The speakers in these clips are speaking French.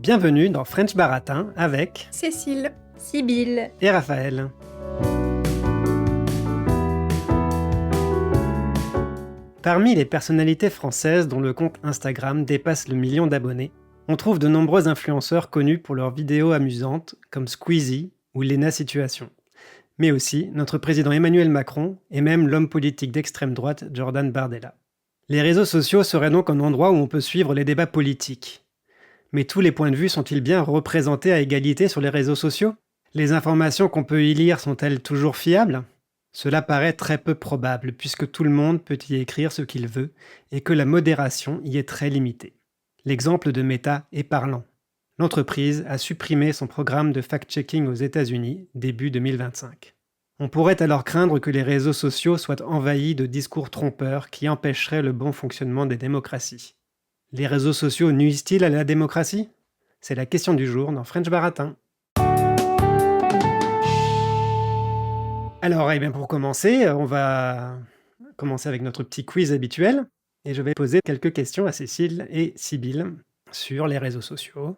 Bienvenue dans French Baratin avec Cécile, Sibylle et Raphaël. Parmi les personnalités françaises dont le compte Instagram dépasse le million d'abonnés, on trouve de nombreux influenceurs connus pour leurs vidéos amusantes comme Squeezie ou Lena Situation. Mais aussi notre président Emmanuel Macron et même l'homme politique d'extrême droite Jordan Bardella. Les réseaux sociaux seraient donc un endroit où on peut suivre les débats politiques. Mais tous les points de vue sont-ils bien représentés à égalité sur les réseaux sociaux ? Les informations qu'on peut y lire sont-elles toujours fiables ? Cela paraît très peu probable puisque tout le monde peut y écrire ce qu'il veut et que la modération y est très limitée. L'exemple de Meta est parlant. L'entreprise a supprimé son programme de fact-checking aux États-Unis début 2025. On pourrait alors craindre que les réseaux sociaux soient envahis de discours trompeurs qui empêcheraient le bon fonctionnement des démocraties. Les réseaux sociaux nuisent-ils à la démocratie ? C'est la question du jour dans French Baratin. Alors, pour commencer, on va commencer avec notre petit quiz habituel. Et je vais poser quelques questions à Cécile et Sibylle sur les réseaux sociaux,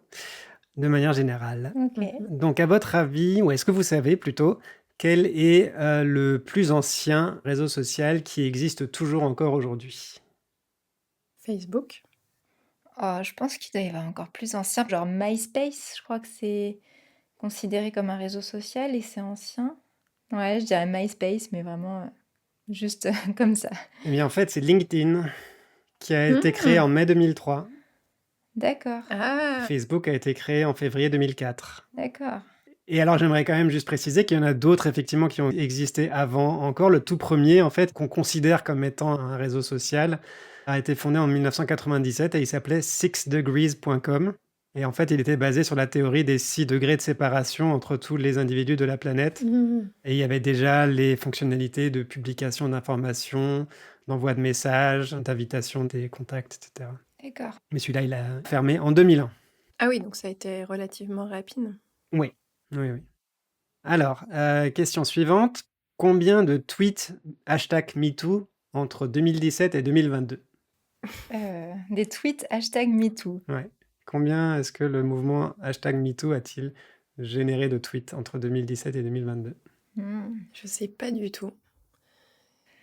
de manière générale. Ok. Donc, à votre avis, ou est-ce que vous savez plutôt, quel est le plus ancien réseau social qui existe toujours encore aujourd'hui ? Facebook. Oh, je pense qu'il doit y avoir encore plus ancien, genre MySpace, je crois que c'est considéré comme un réseau social et c'est ancien. Ouais, je dirais MySpace, mais vraiment juste comme ça. Eh bien, en fait, c'est LinkedIn qui a été créé en mai 2003. D'accord, Ah, Facebook a été créé en février 2004. d'accord. Et alors, j'aimerais quand même juste préciser qu'il y en a d'autres, effectivement, qui ont existé avant encore. Le tout premier, en fait, qu'on considère comme étant un réseau social, a été fondé en 1997 et il s'appelait sixdegrees.com. Et en fait, il était basé sur la théorie des 6 degrés de séparation entre tous les individus de la planète. Et il y avait déjà les fonctionnalités de publication d'informations, d'envoi de messages, d'invitation des contacts, etc. D'accord. Mais celui-là, il a fermé en 2001. ah oui, donc ça a été relativement rapide. Oui. Alors, question suivante. Combien de tweets #MeToo entre 2017 et 2022 ? Des tweets #MeToo. Ouais. Combien est-ce que le mouvement #MeToo a-t-il généré de tweets entre 2017 et 2022 ? Je sais pas du tout.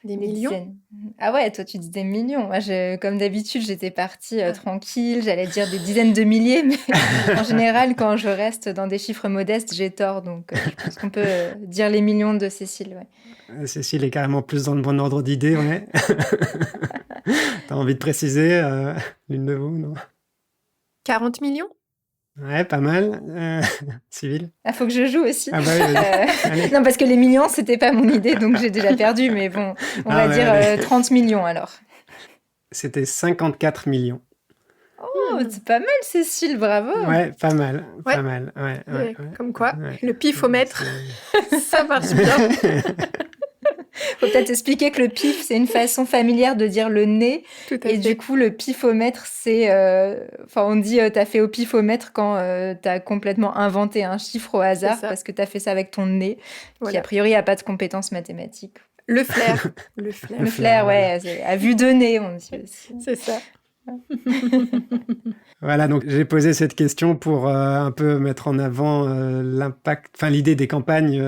Des Des millions? dizaines. Ah ouais, toi tu dis des millions. Moi, comme d'habitude, j'étais partie tranquille, j'allais dire des dizaines de milliers, mais en général, quand je reste dans des chiffres modestes, j'ai tort. Donc, je pense qu'on peut dire les millions de Cécile. Ouais. Cécile est carrément plus dans le bon ordre d'idée, ouais. T'as envie de préciser, l'une de vous, non ? 40 millions? Ouais, pas mal. Civil ? Ah, faut que je joue aussi. Ah bah oui, vas-y. Allez. Non, parce que les millions, c'était pas mon idée, donc j'ai déjà perdu. Mais bon, on va ouais, dire allez. 30 millions alors. C'était 54 millions. Oh, c'est pas mal, Cécile, bravo. Ouais, pas mal. Ouais. Pas mal. Ouais. Comme quoi, Ouais. le pifomètre, C'est- ça marche bien. Faut peut-être expliquer que le pif, c'est une façon familière de dire le nez. Tout à Et fait. du coup, le pifomètre, c'est... Enfin, on dit t'as fait au pifomètre quand t'as complètement inventé un chiffre au hasard ça. parce que t'as fait ça avec ton nez, qui Voilà. a priori a pas de compétences mathématiques. Le flair. Le flair. Le flair, flair, ouais, c'est à vue de nez, on dit aussi. C'est ça. Voilà, donc j'ai posé cette question pour un peu mettre en avant l'impact, enfin l'idée des campagnes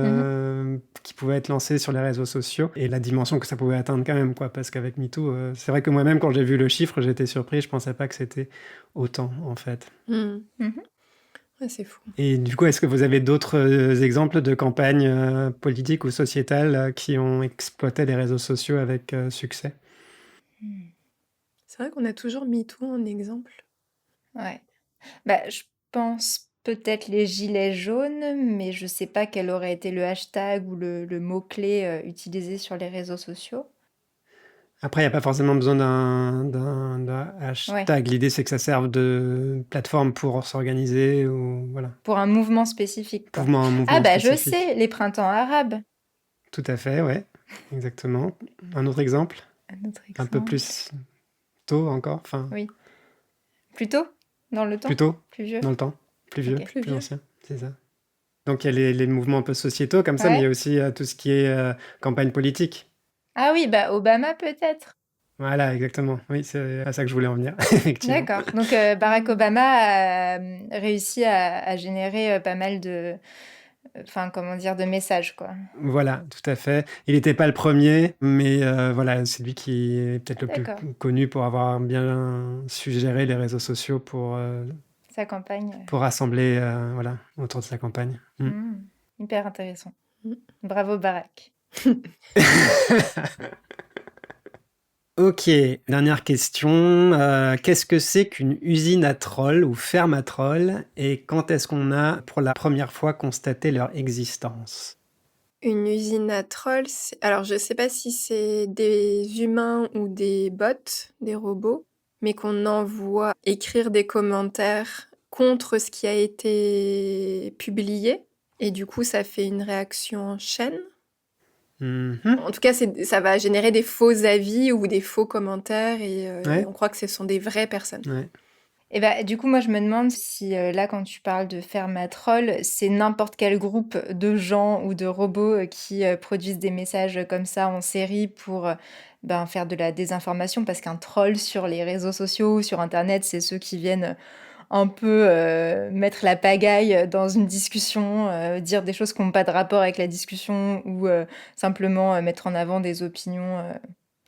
qui pouvaient être lancées sur les réseaux sociaux et la dimension que ça pouvait atteindre quand même, quoi. Parce qu'avec MeToo, c'est vrai que moi-même, quand j'ai vu le chiffre, j'étais surpris. Je pensais pas que c'était autant, en fait. Ouais, c'est fou. Et du coup, est-ce que vous avez d'autres exemples de campagnes politiques ou sociétales qui ont exploité les réseaux sociaux avec succès ? C'est vrai qu'on a toujours mis tout en exemple. Ouais. Bah, je pense peut-être les gilets jaunes, mais je sais pas quel aurait été le hashtag ou le mot-clé utilisé sur les réseaux sociaux. Après, il n'y a pas forcément besoin d'un hashtag. L'idée, c'est que ça serve de plateforme pour s'organiser ou voilà. Pour un mouvement spécifique, quoi. Un mouvement Ah bah je spécifique. sais, les printemps arabes. Tout à fait, ouais. Exactement. Un autre exemple, Un autre un peu exemple. plus tôt encore, enfin Oui. Plus tôt dans le temps? plus tôt Plus vieux? dans le temps, plus vieux, Ok. Plus plus vieux. ancien, c'est ça. Donc il y a les mouvements un peu sociétaux comme ça, Ouais. mais il y a aussi tout ce qui est campagne politique. Ah oui, bah Obama peut-être. Voilà, exactement. Oui, c'est à ça que je voulais en venir, effectivement. D'accord. Donc, Barack Obama a réussi à générer pas mal de, enfin, comment dire, de messages, quoi. Voilà, tout à fait. Il n'était pas le premier, mais voilà, c'est lui qui est peut-être Ah, le plus d'accord. connu pour avoir bien su gérer les réseaux sociaux Sa campagne. pour rassembler voilà, autour de sa campagne. Hyper intéressant. Mm. Bravo, Barack. Ok, dernière question. Qu'est-ce que c'est qu'une usine à trolls ou ferme à trolls et quand est-ce qu'on a pour la première fois constaté leur existence? Une usine à trolls, alors je sais pas si c'est des humains ou des bots, des robots, mais qu'on envoie écrire des commentaires contre ce qui a été publié. Et du coup, ça fait une réaction en chaîne. Mhm. En tout cas, ça va générer des faux avis ou des faux commentaires et Ouais, on croit que ce sont des vraies personnes. ouais. Et bah, du coup, moi, je me demande si là, quand tu parles de ferme à troll, c'est n'importe quel groupe de gens ou de robots qui produisent des messages comme ça en série pour faire de la désinformation, parce qu'un troll sur les réseaux sociaux ou sur Internet, c'est ceux qui viennent un peu mettre la pagaille dans une discussion, dire des choses qui n'ont pas de rapport avec la discussion ou simplement mettre en avant des opinions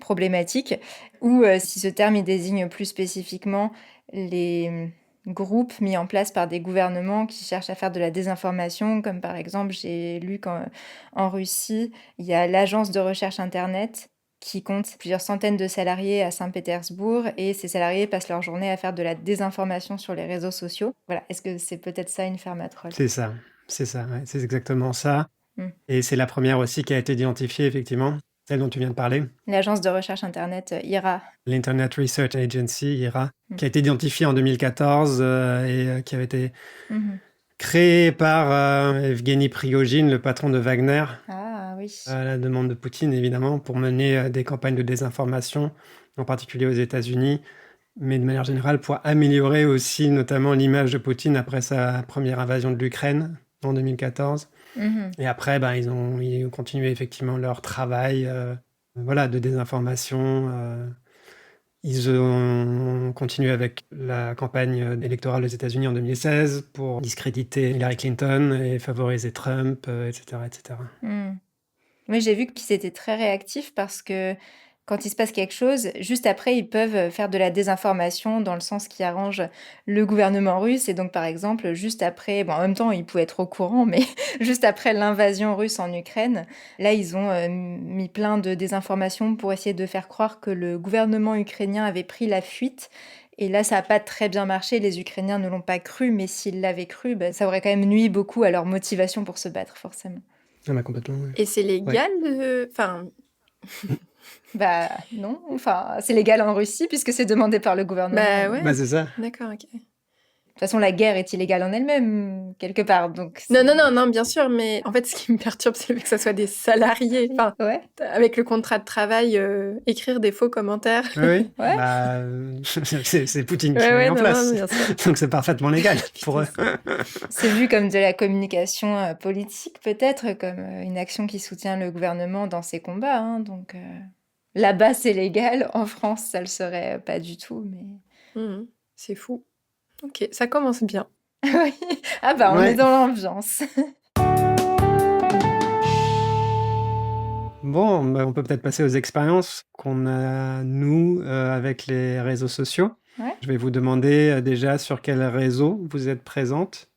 problématiques. Ou si ce terme il désigne plus spécifiquement les groupes mis en place par des gouvernements qui cherchent à faire de la désinformation, comme par exemple, j'ai lu qu'en Russie, il y a l'agence de recherche Internet qui compte plusieurs centaines de salariés à Saint-Pétersbourg et ces salariés passent leur journée à faire de la désinformation sur les réseaux sociaux. Voilà, est-ce que c'est peut-être ça une ferme à troll? C'est ça, ouais, c'est exactement ça. Hmm. Et c'est la première aussi qui a été identifiée, effectivement, celle dont tu viens de parler. L'agence de recherche Internet IRA. L'Internet Research Agency, IRA, Hmm. qui a été identifiée en 2014 et qui avait été Mhm. créée par Evgeny Prigogine, le patron de Wagner, Ah oui. à la demande de Poutine, évidemment, pour mener des campagnes de désinformation, en particulier aux États-Unis, mais de manière générale pour améliorer aussi notamment l'image de Poutine après sa première invasion de l'Ukraine en 2014. Mhm. Et après, ils ont continué effectivement leur travail voilà, de désinformation. Ils ont continué avec la campagne électorale aux États-Unis en 2016 pour discréditer Hillary Clinton et favoriser Trump, etc., etc. Oui, j'ai vu qu'ils étaient très réactifs parce que quand il se passe quelque chose, juste après, ils peuvent faire de la désinformation dans le sens qui arrange le gouvernement russe. Et donc, par exemple, juste après, bon, en même temps, ils pouvaient être au courant, mais juste après l'invasion russe en Ukraine, là, ils ont mis plein de désinformations pour essayer de faire croire que le gouvernement ukrainien avait pris la fuite. Et là, ça n'a pas très bien marché. Les Ukrainiens ne l'ont pas cru, mais s'ils l'avaient cru, ça aurait quand même nui beaucoup à leur motivation pour se battre, forcément. Ah, complètement, oui. Et c'est légal de... Enfin, Bah non, enfin, c'est légal en Russie puisque c'est demandé par le gouvernement. bah ouais. C'est ça. D'accord, ok. De toute façon, la guerre est illégale en elle-même, quelque part. Donc Non, bien sûr, mais en fait, ce qui me perturbe, c'est le fait que ça soit des salariés. Enfin, Ouais, avec le contrat de travail, écrire des faux commentaires. Oui, ouais. c'est Poutine qui Ouais, l'a mis ouais, en non, place. non, bien sûr. Donc c'est parfaitement légal pour eux. C'est vu comme de la communication politique, peut-être, comme une action qui soutient le gouvernement dans ses combats. Hein, donc là-bas, c'est légal. En France, ça le serait pas du tout. Mais C'est fou. Ok, ça commence bien. oui. Ah bah, on Ouais. est dans l'ambiance. Bon, on peut peut-être passer aux expériences qu'on a, nous, avec les réseaux sociaux. Ouais. Je vais vous demander déjà sur quel réseau vous êtes présente,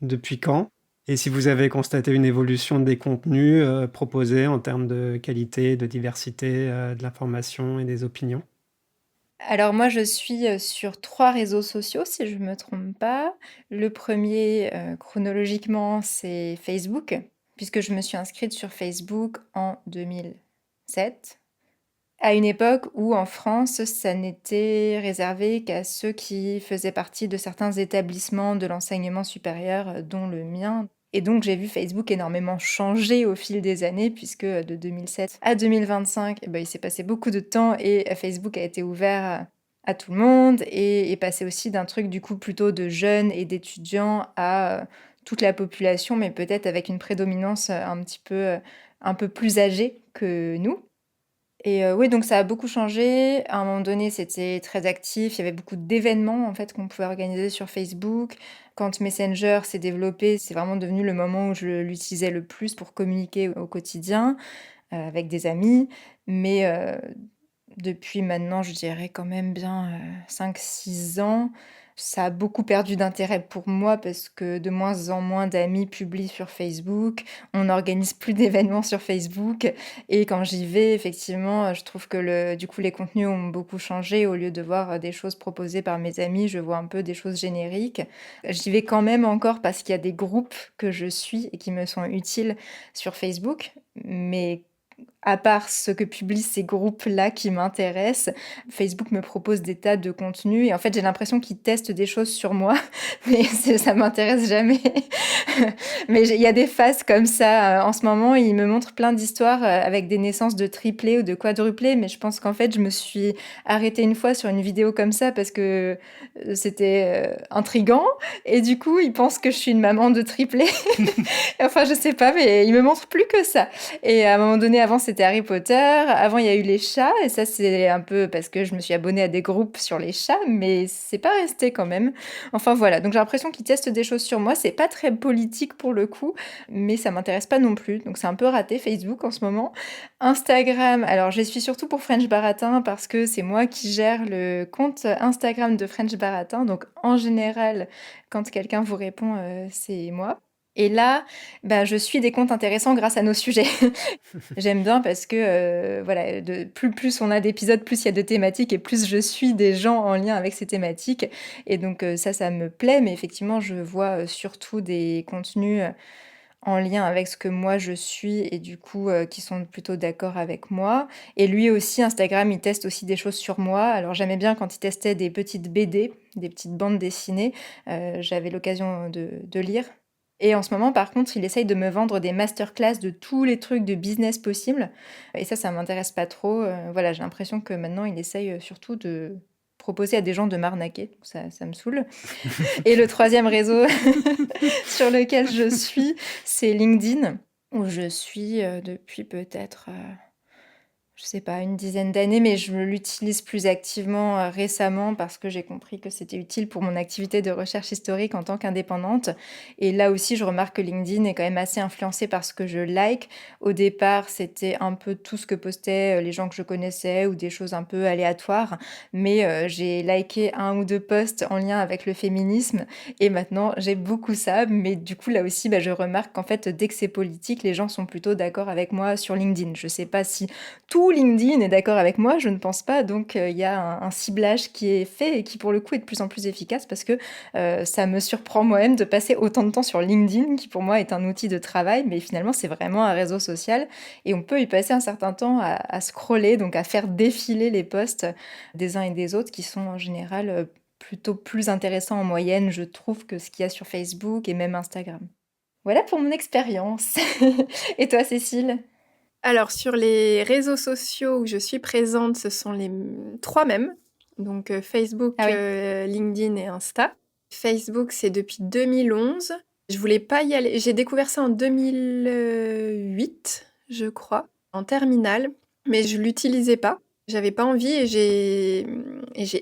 depuis quand, et si vous avez constaté une évolution des contenus proposés en termes de qualité, de diversité, de l'information et des opinions. Alors moi, je suis sur 3 réseaux sociaux, si je ne me trompe pas. Le premier, chronologiquement, c'est Facebook, puisque je me suis inscrite sur Facebook en 2007, à une époque où en France, ça n'était réservé qu'à ceux qui faisaient partie de certains établissements de l'enseignement supérieur, dont le mien. Et donc j'ai vu Facebook énormément changer au fil des années, puisque de 2007 à 2025, il s'est passé beaucoup de temps et Facebook a été ouvert à tout le monde et est passé aussi d'un truc du coup plutôt de jeunes et d'étudiants à toute la population, mais peut-être avec une prédominance un peu plus âgée que nous. Et oui, donc ça a beaucoup changé. À un moment donné, c'était très actif. Il y avait beaucoup d'événements en fait qu'on pouvait organiser sur Facebook. Quand Messenger s'est développé, c'est vraiment devenu le moment où je l'utilisais le plus pour communiquer au quotidien avec des amis. Mais depuis maintenant, je dirais quand même bien 5-6 ans, ça a beaucoup perdu d'intérêt pour moi parce que de moins en moins d'amis publient sur Facebook. On n'organise plus d'événements sur Facebook. Et quand j'y vais, effectivement, je trouve que du coup, les contenus ont beaucoup changé. Au lieu de voir des choses proposées par mes amis, je vois un peu des choses génériques. J'y vais quand même encore parce qu'il y a des groupes que je suis et qui me sont utiles sur Facebook. Mais à part ce que publient ces groupes-là qui m'intéressent, Facebook me propose des tas de contenus et en fait j'ai l'impression qu'ils testent des choses sur moi, mais ça m'intéresse jamais. Mais il y a des phases comme ça en ce moment, ils me montrent plein d'histoires avec des naissances de triplés ou de quadruplés, mais je pense qu'en fait je me suis arrêtée une fois sur une vidéo comme ça parce que c'était intriguant et du coup ils pensent que je suis une maman de triplés. Enfin je sais pas, mais ils me montrent plus que ça. Et à un moment donné, avant, c'était Harry Potter. Avant, il y a eu les chats. Et ça, c'est un peu parce que je me suis abonnée à des groupes sur les chats, mais c'est pas resté quand même. Enfin, voilà. Donc, j'ai l'impression qu'ils testent des choses sur moi. C'est pas très politique pour le coup, mais ça m'intéresse pas non plus. Donc, c'est un peu raté Facebook en ce moment. Instagram. Alors, je suis surtout pour French Baratin parce que c'est moi qui gère le compte Instagram de French Baratin. Donc, en général, quand quelqu'un vous répond, c'est moi. Et là, bah, je suis des comptes intéressants grâce à nos sujets. J'aime bien parce que voilà, plus on a d'épisodes, plus il y a de thématiques et plus je suis des gens en lien avec ces thématiques. Et donc ça me plaît, mais effectivement, je vois surtout des contenus en lien avec ce que moi je suis et du coup qui sont plutôt d'accord avec moi. Et lui aussi, Instagram, il teste aussi des choses sur moi. Alors j'aimais bien quand il testait des petites BD, des petites bandes dessinées. J'avais l'occasion de lire. Et en ce moment, par contre, il essaye de me vendre des masterclass de tous les trucs de business possibles. Et ça m'intéresse pas trop. Voilà, j'ai l'impression que maintenant, il essaye surtout de proposer à des gens de m'arnaquer. Donc ça me saoule. Et le troisième réseau sur lequel je suis, c'est LinkedIn, où je suis depuis peut-être je sais pas, une dizaine d'années, mais je l'utilise plus activement récemment parce que j'ai compris que c'était utile pour mon activité de recherche historique en tant qu'indépendante. Et là aussi, je remarque que LinkedIn est quand même assez influencé par ce que je like. Au départ, c'était un peu tout ce que postaient les gens que je connaissais ou des choses un peu aléatoires, mais j'ai liké 1 ou 2 posts en lien avec le féminisme et maintenant j'ai beaucoup ça. Mais du coup, là aussi, je remarque qu'en fait, dès que c'est politique, les gens sont plutôt d'accord avec moi sur LinkedIn. Je sais pas si tout LinkedIn est d'accord avec moi, je ne pense pas. Donc, il y a un ciblage qui est fait et qui, pour le coup, est de plus en plus efficace parce que ça me surprend moi-même de passer autant de temps sur LinkedIn, qui pour moi est un outil de travail, mais finalement, c'est vraiment un réseau social et on peut y passer un certain temps à scroller, donc à faire défiler les posts des uns et des autres qui sont en général plutôt plus intéressants en moyenne, je trouve, que ce qu'il y a sur Facebook et même Instagram. Voilà pour mon expérience. Et toi, Cécile ? Alors, sur les réseaux sociaux où je suis présente, ce sont les 3 mêmes. Donc, Facebook, Ah oui. LinkedIn et Insta. Facebook, c'est depuis 2011. Je voulais pas y aller. J'ai découvert ça en 2008, je crois, en terminale, mais je l'utilisais pas. J'avais pas envie et j'ai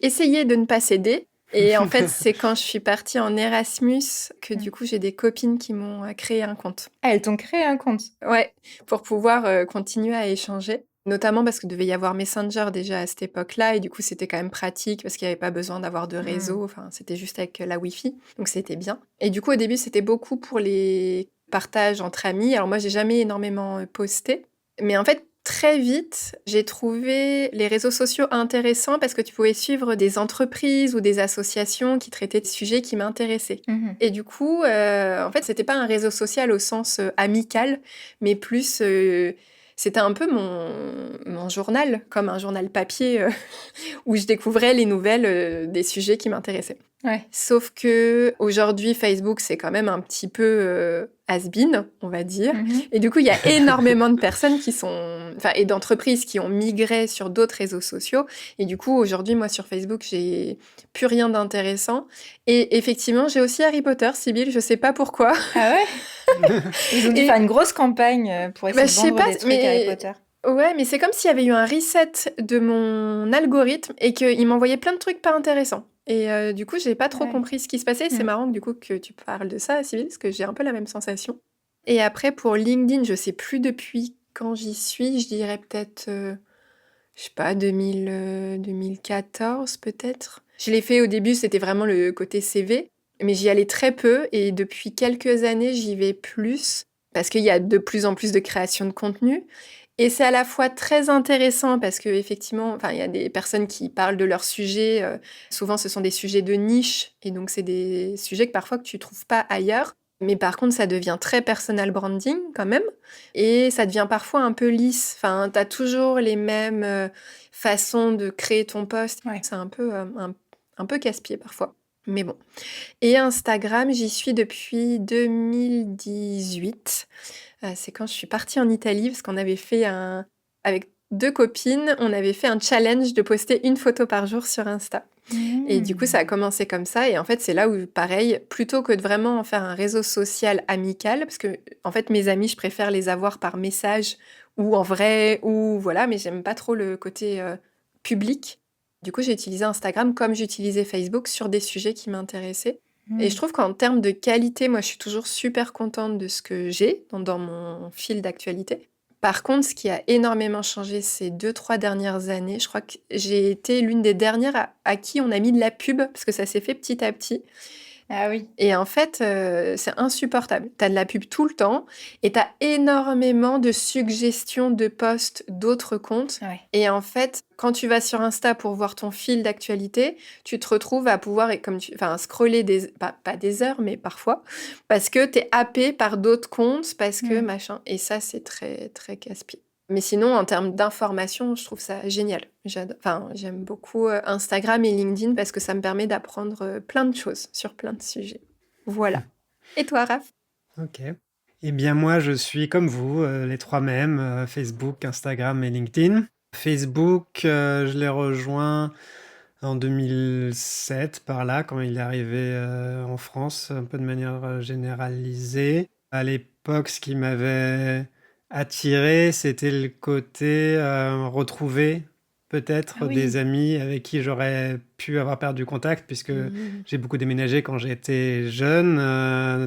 essayé de ne pas céder. Et en fait, c'est quand je suis partie en Erasmus que du coup, j'ai des copines qui m'ont créé un compte. Ah, elles t'ont créé un compte. Ouais, pour pouvoir continuer à échanger. Notamment parce qu'il devait y avoir Messenger déjà à cette époque-là, et du coup, c'était quand même pratique parce qu'il n'y avait pas besoin d'avoir de réseau. Enfin, c'était juste avec la Wi-Fi, donc c'était bien. Et du coup, au début, c'était beaucoup pour les partages entre amis. Alors moi, j'ai jamais énormément posté, mais en fait, très vite, j'ai trouvé les réseaux sociaux intéressants parce que tu pouvais suivre des entreprises ou des associations qui traitaient de sujets qui m'intéressaient. Et du coup, en fait, c'était pas un réseau social au sens amical, mais plus c'était un peu mon journal, comme un journal papier où je découvrais les nouvelles des sujets qui m'intéressaient. Ouais. Sauf que aujourd'hui, Facebook, c'est quand même un petit peu has-been, on va dire. Et du coup, il y a énormément de personnes qui sont... Enfin, et d'entreprises qui ont migré sur d'autres réseaux sociaux. Et du coup, aujourd'hui, moi, sur Facebook, j'ai plus rien d'intéressant. Et effectivement, j'ai aussi Harry Potter, Sybille, je sais pas pourquoi. Ah ouais. Ils ont dû faire une grosse campagne pour essayer de vendre des trucs Harry Potter. Ouais, mais c'est comme s'il y avait eu un reset de mon algorithme et qu'il m'envoyait plein de trucs pas intéressants. Et du coup, j'ai pas trop Ouais. compris ce qui se passait. C'est Mmh. marrant du coup que tu parles de ça, Sybille, parce que j'ai un peu la même sensation. Et après, pour LinkedIn, je sais plus depuis quand j'y suis. Je dirais peut-être, je sais pas, 2014 peut-être. Je l'ai fait au début, c'était vraiment le côté CV, mais j'y allais très peu et depuis quelques années, j'y vais plus parce qu'il y a de plus en plus de création de contenu et c'est à la fois très intéressant parce qu'effectivement, enfin, il y a des personnes qui parlent de leurs sujets, souvent ce sont des sujets de niche et donc c'est des sujets que parfois que tu trouves pas ailleurs. Mais par contre, ça devient très personal branding quand même et ça devient parfois un peu lisse. Enfin, tu as toujours les mêmes, façons de créer ton post. Ouais. C'est un peu, un peu casse-pied parfois. Mais bon. Et Instagram, j'y suis depuis 2018. C'est quand je suis partie en Italie parce qu'on avait fait avec 2 copines, on avait fait un challenge de poster une photo par jour sur Insta. Et du coup, ça a Mmh. commencé comme ça. Et en fait, c'est là où, pareil, plutôt que de vraiment en faire un réseau social amical, parce que, en fait, mes amis, je préfère les avoir par message ou en vrai, ou voilà, mais j'aime pas trop le côté public. Du coup, j'ai utilisé Instagram comme j'utilisais Facebook sur des sujets qui m'intéressaient. Et je Mmh. trouve qu'en termes de qualité, moi, je suis toujours super contente de ce que j'ai dans mon fil d'actualité. Par contre, ce qui a énormément changé ces 2-3 dernières années, je crois que j'ai été l'une des dernières à qui on a mis de la pub, parce que ça s'est fait petit à petit. Ah oui. Et en fait, c'est insupportable. Tu as de la pub tout le temps et tu as énormément de suggestions de posts d'autres comptes. Ouais. Et en fait, quand tu vas sur Insta pour voir ton fil d'actualité, tu te retrouves à pouvoir, enfin, scroller pas des heures, mais parfois, parce que tu es happé par d'autres comptes, parce que Mmh. machin. Et ça, c'est très, très casse-pied. Mais sinon, en termes d'information, je trouve ça génial. Enfin, j'aime beaucoup Instagram et LinkedIn parce que ça me permet d'apprendre plein de choses sur plein de sujets. Voilà. Et toi, Raph? Ok. Eh bien, moi, je suis comme vous, les trois mêmes, Facebook, Instagram et LinkedIn. Facebook, je l'ai rejoint en 2007, par là, quand il est arrivé en France, un peu de manière généralisée. À l'époque, ce qui m'avait attiré, c'était le côté retrouver Ah peut-être des oui. amis avec qui j'aurais pu avoir perdu contact, puisque Mhm. j'ai beaucoup déménagé quand j'étais jeune,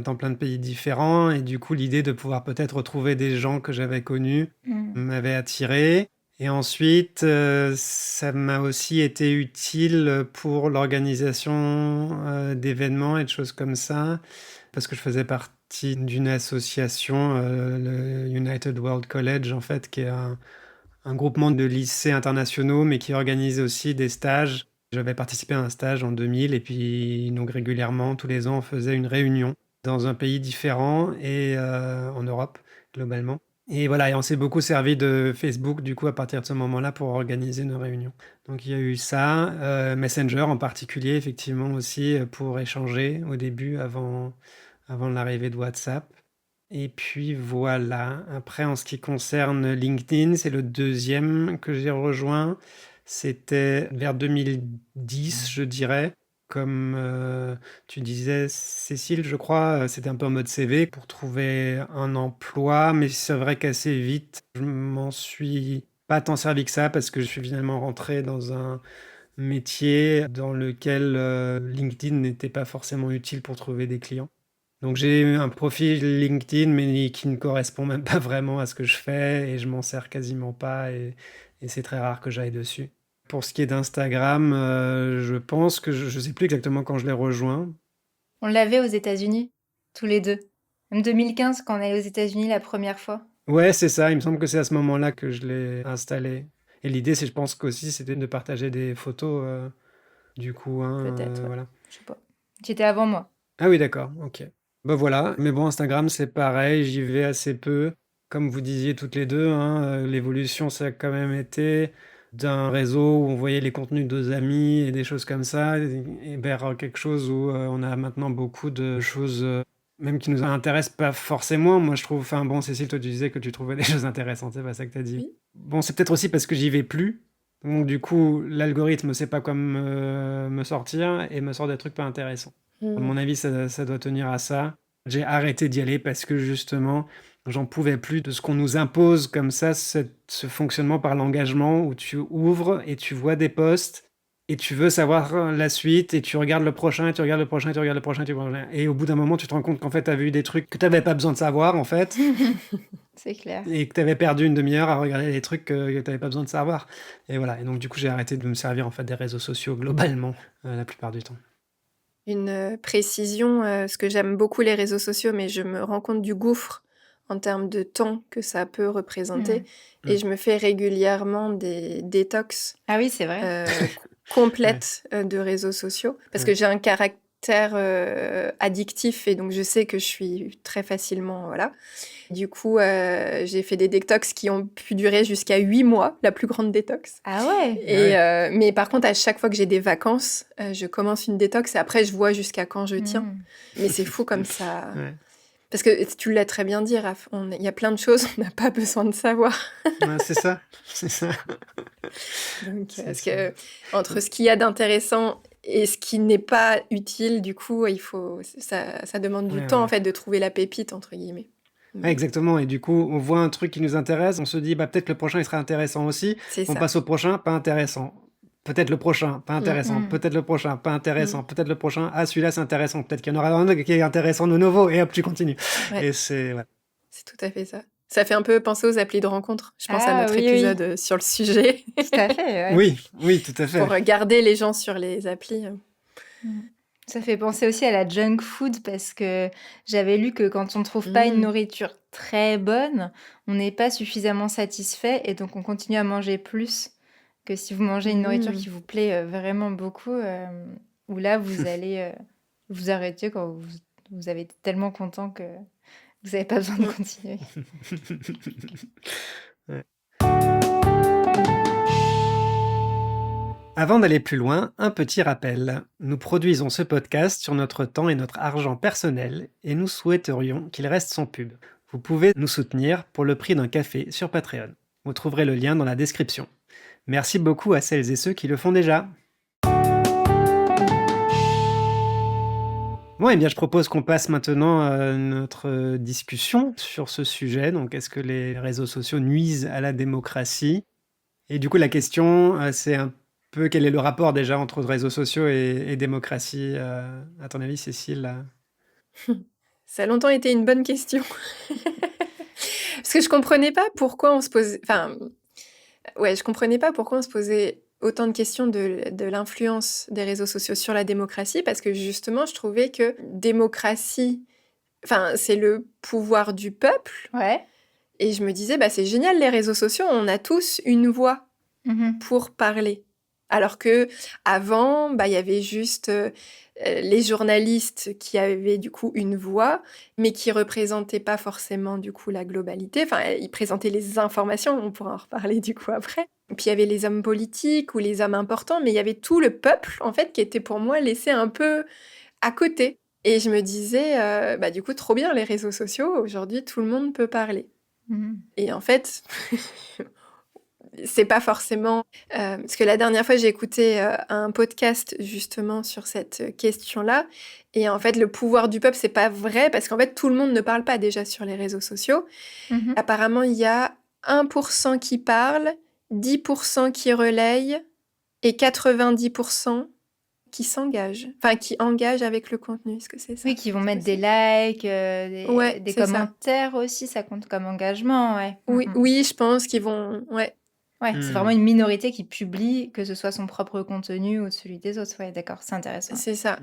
dans plein de pays différents, et du coup, l'idée de pouvoir peut-être retrouver des gens que j'avais connus Mmh. m'avait attiré. Et ensuite, ça m'a aussi été utile pour l'organisation d'événements et de choses comme ça, parce que je faisais partie d'une association, le United World College, en fait, qui est un groupement de lycées internationaux, mais qui organise aussi des stages. J'avais participé à un stage en 2000, et puis donc régulièrement, tous les ans, on faisait une réunion dans un pays différent et en Europe, globalement. Et voilà, et on s'est beaucoup servi de Facebook, du coup, à partir de ce moment-là, pour organiser nos réunions. Donc il y a eu ça, Messenger en particulier, effectivement, aussi, pour échanger au début, avant l'arrivée de WhatsApp. Et puis voilà. Après, en ce qui concerne LinkedIn, c'est le deuxième que j'ai rejoint. C'était vers 2010, je dirais. Comme tu disais, Cécile, je crois, c'était un peu en mode CV pour trouver un emploi. Mais c'est vrai qu'assez vite, je m'en suis pas tant servi que ça parce que je suis finalement rentré dans un métier dans lequel LinkedIn n'était pas forcément utile pour trouver des clients. Donc j'ai un profil LinkedIn, mais qui ne correspond même pas vraiment à ce que je fais et je m'en sers quasiment pas et c'est très rare que j'aille dessus. Pour ce qui est d'Instagram, je pense que je sais plus exactement quand je l'ai rejoint. On l'avait aux États-Unis, tous les 2. Même 2015 quand on est allés aux États-Unis la première fois. Ouais, c'est ça, il me semble que c'est à ce moment-là que je l'ai installé. Et l'idée, c'est, je pense qu'aussi, c'était de partager des photos, du coup, hein, Peut-être, ouais. voilà. Je sais pas. Tu étais avant moi. Ah oui, d'accord, ok. Bah voilà, mais bon, Instagram, c'est pareil, j'y vais assez peu. Comme vous disiez toutes les deux, hein, l'évolution, ça a quand même été d'un réseau où on voyait les contenus de nos amis et des choses comme ça, et vers quelque chose où on a maintenant beaucoup de choses, même qui nous intéressent pas forcément. Moi, je trouve, enfin bon, Cécile, toi, tu disais que tu trouvais des choses intéressantes, c'est pas ça que tu as dit. Oui. Bon, c'est peut-être aussi parce que j'y vais plus. Donc, du coup, l'algorithme sait pas quoi me sortir et me sort des trucs pas intéressants. À Mm. mon avis, ça doit tenir à ça. J'ai arrêté d'y aller parce que justement, J'en pouvais plus de ce qu'on nous impose comme ça, ce fonctionnement par l'engagement où tu ouvres et tu vois des posts et tu veux savoir la suite et tu regardes le prochain et tu regardes le prochain et tu regardes le prochain et au bout d'un moment, tu te rends compte qu'en fait, tu avais eu des trucs que tu n'avais pas besoin de savoir, en fait, C'est clair. et que tu avais perdu une demi-heure à regarder des trucs que tu n'avais pas besoin de savoir. Et voilà. Et donc, du coup, j'ai arrêté de me servir, en fait, des réseaux sociaux globalement, la plupart du temps. Une précision, parce que j'aime beaucoup les réseaux sociaux, mais je me rends compte du gouffre en termes de temps que ça peut représenter. Et je me fais régulièrement des détox Ah oui, c'est vrai. complètes de réseaux sociaux, parce que j'ai un caractère addictif, et donc je sais que je suis très facilement... Voilà. Du coup, j'ai fait des détox qui ont pu durer jusqu'à 8 mois, la plus grande détox. Ah ouais. Et, mais par contre, à chaque fois que j'ai des vacances, je commence une détox et après, je vois jusqu'à quand je tiens. Mais c'est fou comme ça. Ouais. Parce que tu l'as très bien dit, Raph, il y a plein de choses on n'a pas besoin de savoir. Ouais, c'est ça. C'est ça. Donc, C'est parce ça. que entre ce qu'il y a d'intéressant et ce qui n'est pas utile, du coup, ça demande du temps, en fait, de trouver la pépite, entre guillemets. Ouais, exactement. Et du coup, on voit un truc qui nous intéresse, on se dit, bah, peut-être le prochain, il sera intéressant aussi. C'est On ça. passe au prochain, pas intéressant. Peut-être le prochain, pas intéressant. Peut-être le prochain, pas intéressant. Peut-être le prochain, ah, celui-là, c'est intéressant. Peut-être qu'il y en aura un qui est intéressant de nouveau. Et hop, tu continues. Ouais. Et c'est... Ouais. C'est tout à fait ça. Ça fait un peu penser aux applis de rencontre. Je pense à Ah notre oui, épisode sur le sujet. Tout à fait, ouais. Oui, oui, tout à fait. Pour garder les gens sur les applis. Ça fait penser aussi à la junk food parce que j'avais lu que quand on trouve pas une nourriture très bonne, on n'est pas suffisamment satisfait et donc on continue à manger plus que si vous mangez une nourriture qui vous plaît vraiment beaucoup, où là vous allez vous arrêter quand vous avez été tellement content que vous n'avez pas besoin de continuer. Ouais. Avant d'aller plus loin, un petit rappel. Nous produisons ce podcast sur notre temps et notre argent personnel et nous souhaiterions qu'il reste sans pub. Vous pouvez nous soutenir pour le prix d'un café sur Patreon. Vous trouverez le lien dans la description. Merci beaucoup à celles et ceux qui le font déjà. Bon, eh bien, je propose qu'on passe maintenant à notre discussion sur ce sujet. Donc, est-ce que les réseaux sociaux nuisent à la démocratie ? Et du coup, la question, c'est un peu quel est le rapport déjà entre réseaux sociaux et démocratie, à ton avis, Cécile? Ça a longtemps été une bonne question. Parce que je comprenais pas pourquoi on se posait... Enfin, ouais, je comprenais pas pourquoi on se posait autant de questions de l'influence des réseaux sociaux sur la démocratie, parce que justement, je trouvais que démocratie, enfin, c'est le pouvoir du peuple. Ouais. Et je me disais, bah, c'est génial, les réseaux sociaux, on a tous une voix pour parler. Alors que avant, bah, y avait juste les journalistes qui avaient du coup une voix, mais qui représentaient pas forcément du coup la globalité. Enfin, ils présentaient les informations, on pourra en reparler du coup après. Et puis il y avait les hommes politiques ou les hommes importants, mais il y avait tout le peuple en fait qui était pour moi laissé un peu à côté. Et je me disais, bah, du coup, trop bien les réseaux sociaux, aujourd'hui tout le monde peut parler. Et en fait, c'est pas forcément... parce que la dernière fois, j'ai écouté un podcast justement sur cette question-là. Et en fait, le pouvoir du peuple, c'est pas vrai, parce qu'en fait, tout le monde ne parle pas déjà sur les réseaux sociaux. Apparemment, il y a 1% qui parle, 10% qui relayent, et 90% qui s'engagent. Enfin, qui engagent avec le contenu. Est-ce que c'est ça? Oui, qui vont mettre des likes, Ouais, des c'est ça. commentaires aussi, ça compte comme engagement, ouais. Oui, je pense qu'ils vont... Ouais. Ouais, c'est vraiment une minorité qui publie, que ce soit son propre contenu ou celui des autres. Ouais, d'accord, c'est intéressant. C'est ça.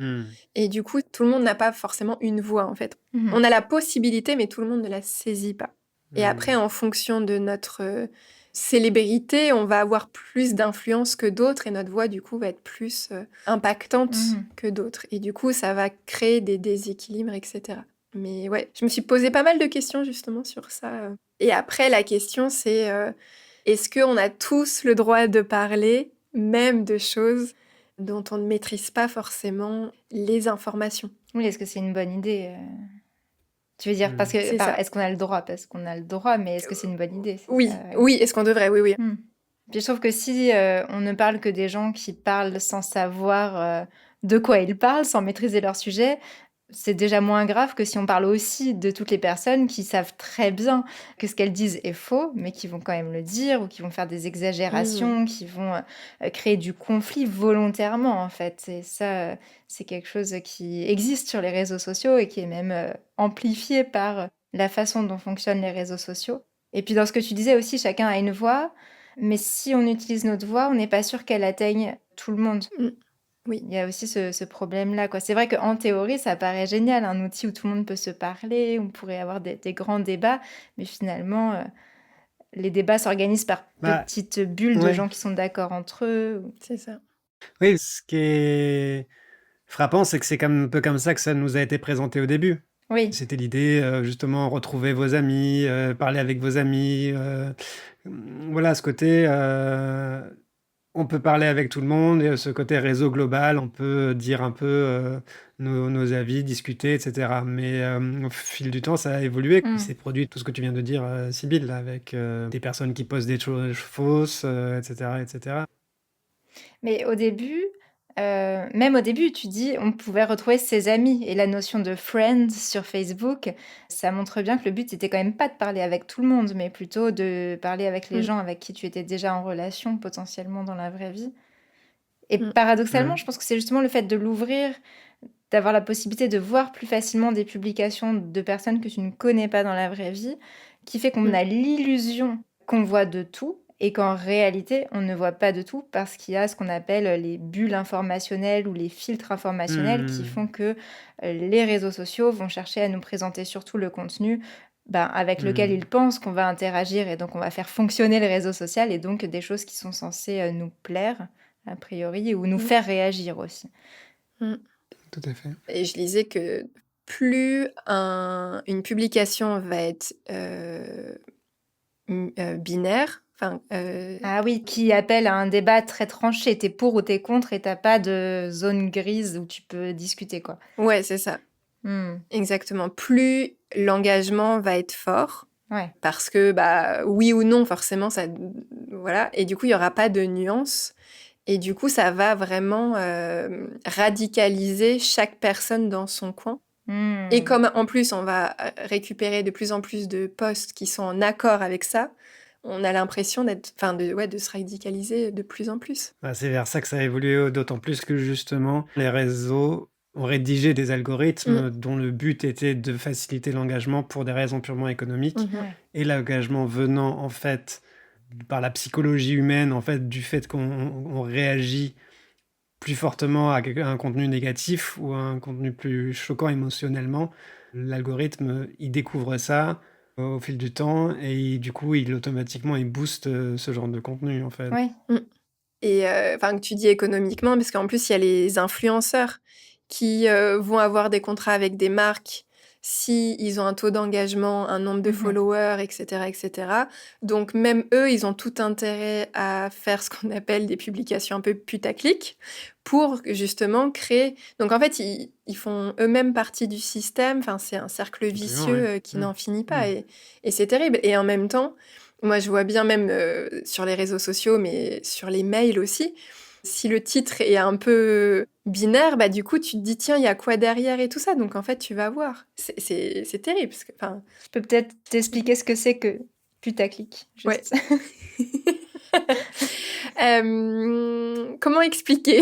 Et du coup, tout le monde n'a pas forcément une voix, en fait. On a la possibilité, mais tout le monde ne la saisit pas. Et après, en fonction de notre célébrité, on va avoir plus d'influence que d'autres, et notre voix, du coup, va être plus impactante que d'autres. Et du coup, ça va créer des déséquilibres, etc. Mais ouais, je me suis posé pas mal de questions, justement, sur ça. Et après, la question, c'est... est-ce qu'on a tous le droit de parler, même de choses dont on ne maîtrise pas forcément les informations? Oui, est-ce que c'est une bonne idée Tu veux dire, parce que est-ce qu'on a le droit? Parce qu'on a le droit, mais est-ce que c'est une bonne idée? Oui, ça, ouais. Oui, est-ce qu'on devrait? Oui. Puis je trouve que si on ne parle que des gens qui parlent sans savoir de quoi ils parlent, sans maîtriser leur sujet, c'est déjà moins grave que si on parle aussi de toutes les personnes qui savent très bien que ce qu'elles disent est faux, mais qui vont quand même le dire ou qui vont faire des Mmh. exagérations, qui vont créer du conflit volontairement en fait. Et ça, c'est quelque chose qui existe sur les réseaux sociaux et qui est même amplifié par la façon dont fonctionnent les réseaux sociaux. Et puis dans ce que tu disais aussi, chacun a une voix, mais si on utilise notre voix, on n'est pas sûr qu'elle atteigne tout le monde. Mmh. Oui. Il y a aussi ce problème-là, quoi. C'est vrai qu'en théorie, ça paraît génial, un outil où tout le monde peut se parler, on pourrait avoir des grands débats, mais finalement, les débats s'organisent par Bah, petites bulles de ouais. gens qui sont d'accord entre eux. C'est ça. Oui, ce qui est frappant, c'est que c'est un peu comme ça que ça nous a été présenté au début. Oui. C'était l'idée, justement, retrouver vos amis, parler avec vos amis. Voilà, ce côté, on peut parler avec tout le monde, et ce côté réseau global, on peut dire un peu nos avis, discuter, etc. Mais au fil du temps, ça a évolué. Il Mm. s'est produit tout ce que tu viens de dire, Sybille, là, avec des personnes qui postent des choses fausses, etc., etc. Mais au début, même au début, tu dis on pouvait retrouver ses amis et la notion de friends sur Facebook, ça montre bien que le but était quand même pas de parler avec tout le monde, mais plutôt de parler avec les Mmh. gens avec qui tu étais déjà en relation potentiellement dans la vraie vie. Et Mmh. paradoxalement, Ouais. je pense que c'est justement le fait de l'ouvrir, d'avoir la possibilité de voir plus facilement des publications de personnes que tu ne connais pas dans la vraie vie, qui fait qu'on Mmh. a l'illusion qu'on voit de tout et qu'en réalité, on ne voit pas de tout parce qu'il y a ce qu'on appelle les bulles informationnelles ou les filtres informationnels qui Hmm. font que les réseaux sociaux vont chercher à nous présenter surtout le contenu avec lequel Hmm. ils pensent qu'on va interagir et donc on va faire fonctionner le réseau social et donc des choses qui sont censées nous plaire a priori ou nous Mmh. faire réagir aussi. Mmh. Tout à fait. Et je lisais que plus une publication va être binaire, enfin, Ah oui, qui appelle à un débat très tranché. T'es pour ou t'es contre et t'as pas de zone grise où tu peux discuter, quoi. ouais, c'est ça, Hmm. exactement. Plus l'engagement va être fort, Ouais. parce que bah oui ou non, forcément, ça, voilà. Et du coup, il y aura pas de nuance. Et du coup, ça va vraiment radicaliser chaque personne dans son coin. Hmm. Et comme en plus, on va récupérer de plus en plus de posts qui sont en accord avec ça, on a l'impression d'être, enfin, de se radicaliser de plus en plus. Bah, c'est vers ça que ça a évolué, d'autant plus que justement, les réseaux ont rédigé des algorithmes dont le but était de faciliter l'engagement pour des raisons purement économiques. Mhm. Ouais. Et l'engagement venant en fait par la psychologie humaine, en fait, du fait qu'on réagit plus fortement à un contenu négatif ou à un contenu plus choquant émotionnellement, l'algorithme, il découvre ça au fil du temps et du coup, automatiquement, il booste ce genre de contenu, en fait. Ouais. Et enfin, que tu dis économiquement, parce qu'en plus, il y a les influenceurs qui vont avoir des contrats avec des marques si ils ont un taux d'engagement, un nombre de Mhm. followers, etc., etc. Donc même eux, ils ont tout intérêt à faire ce qu'on appelle des publications un peu putaclic pour justement créer. Donc en fait, ils font eux-mêmes partie du système. Enfin, c'est un cercle Absolument, vicieux ouais. qui Mm. n'en finit pas. Mm. Et c'est terrible. Et en même temps, moi, je vois bien même sur les réseaux sociaux, mais sur les mails aussi, si le titre est un peu binaire, bah du coup, tu te dis, tiens, il y a quoi derrière et tout ça. Donc, en fait, tu vas voir. C'est terrible. Parce que, enfin, Je peux peut-être t'expliquer ce que c'est que putaclic. ouais. Juste. Comment expliquer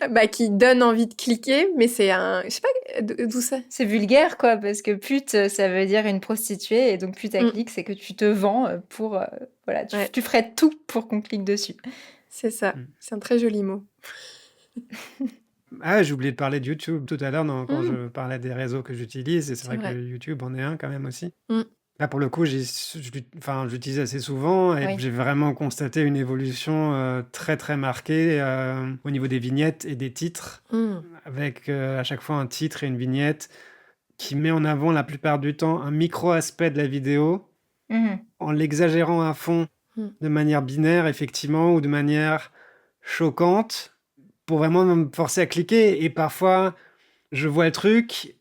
bah, qui donne envie de cliquer, mais c'est un... Je sais pas d'où ça. C'est vulgaire, quoi, parce que pute, ça veut dire une prostituée, et donc putaclic, c'est que tu te vends pour... voilà, Ouais. tu ferais tout pour qu'on clique dessus. C'est ça. Mm. C'est un très joli mot. Ah, j'ai oublié de parler de YouTube tout à l'heure quand Mm. je parlais des réseaux que j'utilise, et c'est vrai vrai. que YouTube en est un quand même aussi. Mm. Là, pour le coup, j'utilise assez souvent et Oui. j'ai vraiment constaté une évolution très très marquée au niveau des vignettes et des titres, Mm. avec à chaque fois un titre et une vignette qui met en avant la plupart du temps un micro-aspect de la vidéo, Mhm. en l'exagérant à fond Mm. de manière binaire, effectivement, ou de manière choquante, pour vraiment me forcer à cliquer. Et parfois, je vois le truc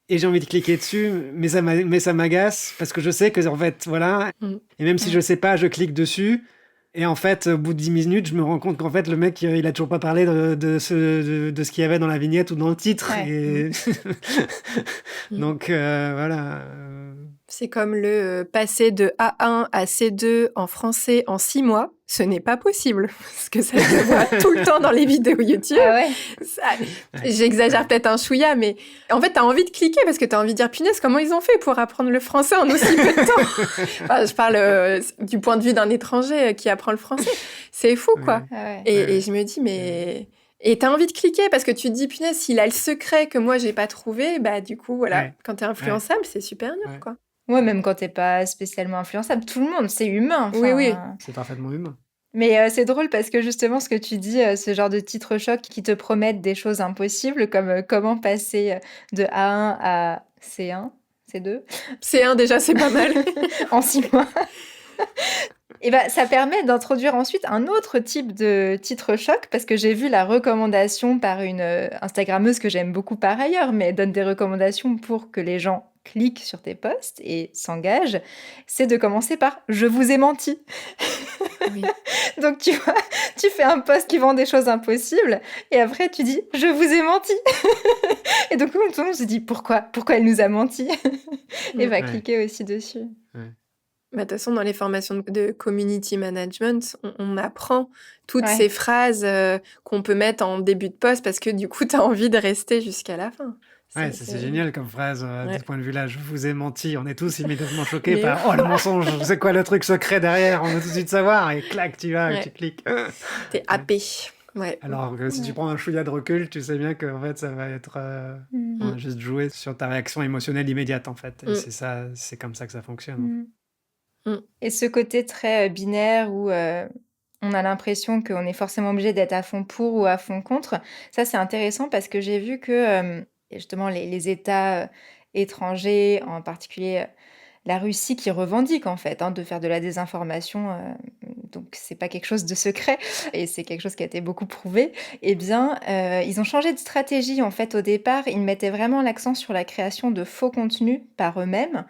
et j'ai envie de cliquer dessus, mais ça m'agace parce que je sais que, en fait, voilà. Mm. Et même si je sais pas, je clique dessus Et en fait, au bout de 10 minutes, je me rends compte qu'en fait, le mec, il a toujours pas parlé de ce qu'il y avait dans la vignette ou dans le titre. Ouais. Et Mm. donc, voilà. C'est comme le passer de A1 à C2 en français en 6 mois. Ce n'est pas possible. Parce que ça se voit tout le temps dans les vidéos YouTube. Ah ouais. J'exagère peut-être un chouïa, mais en fait, tu as envie de cliquer parce que tu as envie de dire, punaise, comment ils ont fait pour apprendre le français en aussi peu de temps? Enfin, je parle du point de vue d'un étranger qui apprend le français. C'est fou, quoi. Ah ouais. Et je me dis, mais... Et t'as envie de cliquer parce que tu te dis, punaise, s'il a le secret que moi, j'ai pas trouvé, bah du coup, voilà, Ouais. quand t'es influençable, c'est super dur, Ouais. quoi. Ouais, même quand t'es pas spécialement influençable, tout le monde, c'est humain. Oui, oui. C'est parfaitement humain. Mais c'est drôle parce que justement, ce que tu dis, ce genre de titres chocs qui te promettent des choses impossibles, comme comment passer de A1 à C1, C2, C1, déjà, c'est pas mal. en 6 mois. Et ben, ça permet d'introduire ensuite un autre type de titre choc parce que j'ai vu la recommandation par une Instagrammeuse que j'aime beaucoup par ailleurs, mais elle donne des recommandations pour que les gens cliquent sur tes posts et s'engagent. C'est de commencer par « Je vous ai menti ». Oui. Donc tu vois, tu fais un post qui vend des choses impossibles et après tu dis « Je vous ai menti ». Et donc tout le monde se dit « Pourquoi elle nous a menti ?» Et va Ouais. cliquer aussi dessus. Bah, de toute façon, dans les formations de community management, on apprend toutes Ouais. ces phrases qu'on peut mettre en début de post parce que du coup, tu as envie de rester jusqu'à la fin. Ouais, c'est génial comme phrase de Ouais. ce point de vue-là. Je vous ai menti. On est tous immédiatement choqués Mais par « Oh, le mensonge! C'est quoi le truc secret derrière? On veut tout de suite savoir. » Et clac, tu vas, Ouais. tu cliques. T'es happé. Ouais. Alors que si tu prends un chouïa de recul, tu sais bien qu'en fait, ça va être... on va juste jouer sur ta réaction émotionnelle immédiate, en fait. Et c'est ça, c'est comme ça que ça fonctionne. Et ce côté très binaire où on a l'impression qu'on est forcément obligé d'être à fond pour ou à fond contre, ça c'est intéressant parce que j'ai vu que justement les États étrangers, en particulier la Russie qui revendique en fait de faire de la désinformation, donc c'est pas quelque chose de secret et c'est quelque chose qui a été beaucoup prouvé. Eh bien, ils ont changé de stratégie en fait. Au départ, ils mettaient vraiment l'accent sur la création de faux contenus par eux-mêmes,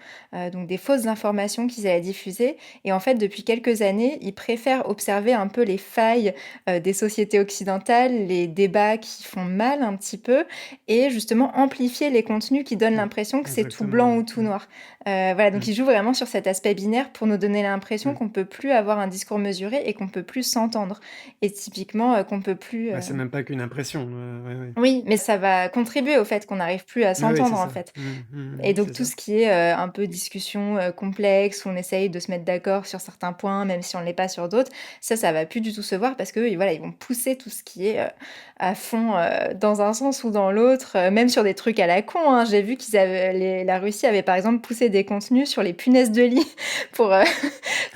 donc des fausses informations qu'ils allaient diffuser. Et en fait, depuis quelques années, ils préfèrent observer un peu les failles des sociétés occidentales, les débats qui font mal un petit peu, et justement amplifier les contenus qui donnent l'impression que c'est tout Exactement, blanc ouais. ou tout noir. Voilà, donc ils jouent vraiment sur cet aspect binaire pour nous donner l'impression qu'on peut plus avoir un discours mesuré et qu'on peut plus s'entendre. Et typiquement, qu'on peut plus... Bah, c'est même pas qu'une impression. Ouais. Oui, mais ça va contribuer au fait qu'on n'arrive plus à Oui, s'entendre c'est en ça. fait. Mhm, Et donc c'est tout ça. ce qui est un peu discussion complexe, où on essaye de se mettre d'accord sur certains points, même si on ne l'est pas sur d'autres, ça va plus du tout se voir parce que voilà, ils vont pousser tout ce qui est à fond dans un sens ou dans l'autre, même sur des trucs à la con. Hein. J'ai vu la Russie avait par exemple poussé des contenus sur les punaises de lit pour, Ah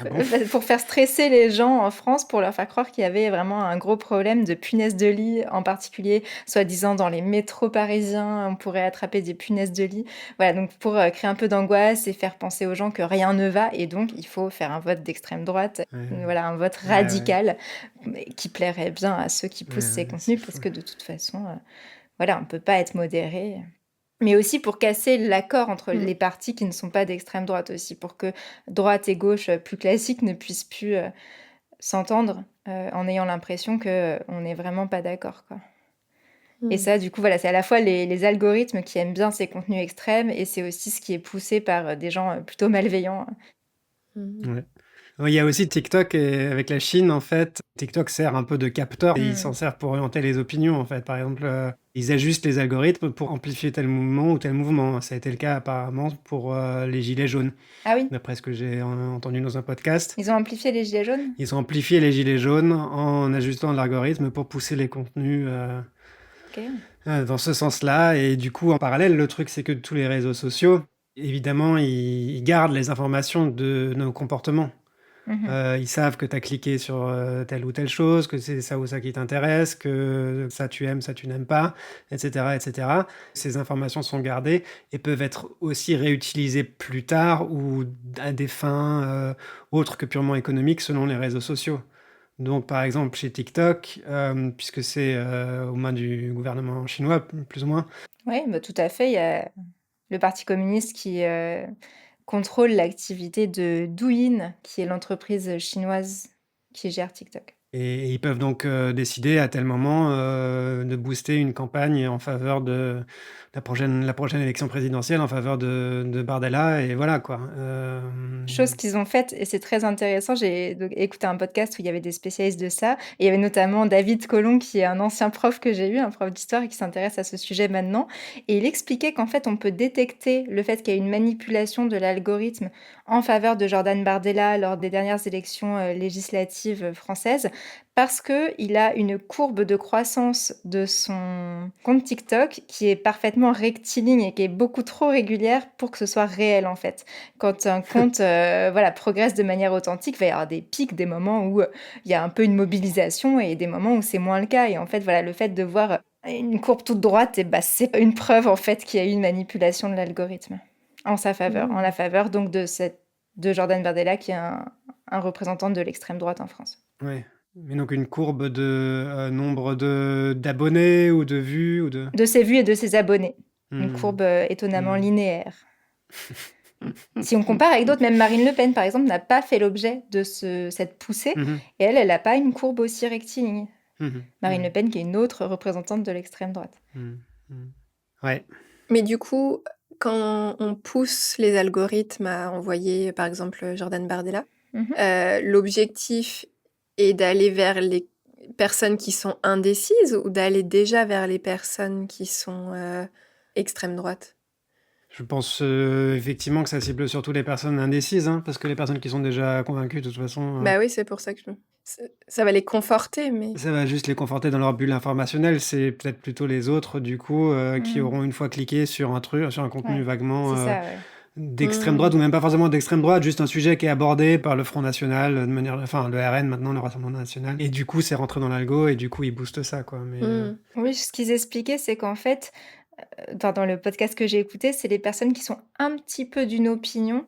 bon? pour faire stresser les gens en France, pour leur faire croire qu'il y avait vraiment un gros problème de punaises de lit, en particulier, soi-disant dans les métros parisiens, on pourrait attraper des punaises de lit. Voilà, donc pour créer un peu d'angoisse et faire penser aux gens que rien ne va, et donc il faut faire un vote d'extrême droite, voilà, un vote radical, qui plairait bien à ceux qui poussent ces contenus, parce que de toute façon, voilà, on peut pas être modéré. Mais aussi pour casser l'accord entre les partis qui ne sont pas d'extrême droite aussi, pour que droite et gauche plus classiques ne puissent plus s'entendre en ayant l'impression qu'on n'est vraiment pas d'accord, quoi. Et ça, du coup, voilà, c'est à la fois les algorithmes qui aiment bien ces contenus extrêmes et c'est aussi ce qui est poussé par des gens plutôt malveillants. Ouais. Il y a aussi TikTok avec la Chine, en fait. TikTok sert un peu de capteur et ils s'en servent pour orienter les opinions, en fait. Par exemple, ils ajustent les algorithmes pour amplifier tel mouvement ou tel mouvement. Ça a été le cas apparemment pour les gilets jaunes. Ah oui, D'après ce que j'ai entendu dans un podcast. ils ont amplifié les gilets jaunes? Ils ont amplifié les gilets jaunes en ajustant l'algorithme pour pousser les contenus Ok. dans ce sens-là. Et du coup, en parallèle, le truc, c'est que tous les réseaux sociaux, évidemment, ils gardent les informations de nos comportements. Ils savent que tu as cliqué sur telle ou telle chose, que c'est ça ou ça qui t'intéresse, que ça tu aimes, ça tu n'aimes pas, etc., etc. Ces informations sont gardées et peuvent être aussi réutilisées plus tard ou à des fins autres que purement économiques selon les réseaux sociaux. Donc, par exemple, chez TikTok, puisque c'est aux mains du gouvernement chinois, plus ou moins. Oui, bah, tout à fait. Il y a le Parti communiste qui contrôle l'activité de Douyin, qui est l'entreprise chinoise qui gère TikTok. Et ils peuvent donc décider à tel moment de booster une campagne en faveur de la prochaine élection présidentielle, en faveur de Bardella, et voilà quoi. Chose qu'ils ont faite et c'est très intéressant. J'ai donc écouté un podcast où il y avait des spécialistes de ça et il y avait notamment David Colomb qui est un ancien prof que j'ai eu, un prof d'histoire et qui s'intéresse à ce sujet maintenant. Et il expliquait qu'en fait, on peut détecter le fait qu'il y a une manipulation de l'algorithme en faveur de Jordan Bardella lors des dernières élections législatives françaises parce qu'il a une courbe de croissance de son compte TikTok qui est parfaitement rectiligne et qui est beaucoup trop régulière pour que ce soit réel en fait. Quand un compte voilà, progresse de manière authentique, il va y avoir des pics, des moments où il y a un peu une mobilisation et des moments où c'est moins le cas. Et en fait, voilà, le fait de voir une courbe toute droite, et bah, c'est une preuve en fait qu'il y a eu une manipulation de l'algorithme en sa faveur, en la faveur donc de Jordan Bardella qui est un représentant de l'extrême droite en France. Ouais. Mais donc une courbe de nombre d'abonnés ou de vues ou de... De ses vues et de ses abonnés. Une Hmm. courbe étonnamment linéaire. Si on compare avec d'autres, même Marine Le Pen, par exemple, n'a pas fait l'objet de cette poussée. Mhm. Et elle n'a pas une courbe aussi rectiligne. Mhm. Marine Le Pen, qui est une autre représentante de l'extrême droite. Mhm. Mhm. Ouais. Mais du coup, quand on pousse les algorithmes à envoyer, par exemple, Jordan Bardella, l'objectif est d'aller vers les personnes qui sont indécises ou d'aller déjà vers les personnes qui sont extrême droite? Je pense effectivement que ça cible surtout les personnes indécises, hein, parce que les personnes qui sont déjà convaincues, de toute façon, Bah oui, c'est pour ça que ça va les conforter, mais... ça va juste les conforter dans leur bulle informationnelle. C'est peut-être plutôt les autres, du coup, qui auront une fois cliqué sur un truc, sur un contenu Ouais, vaguement c'est ça, ouais. d'extrême droite, ou même pas forcément d'extrême droite, juste un sujet qui est abordé par le Front National, de manière, enfin le RN maintenant, le Rassemblement National. Et du coup, c'est rentré dans l'algo et du coup, ils boostent ça, quoi. Mais Oui, ce qu'ils expliquaient, c'est qu'en fait, dans le podcast que j'ai écouté, c'est les personnes qui sont un petit peu d'une opinion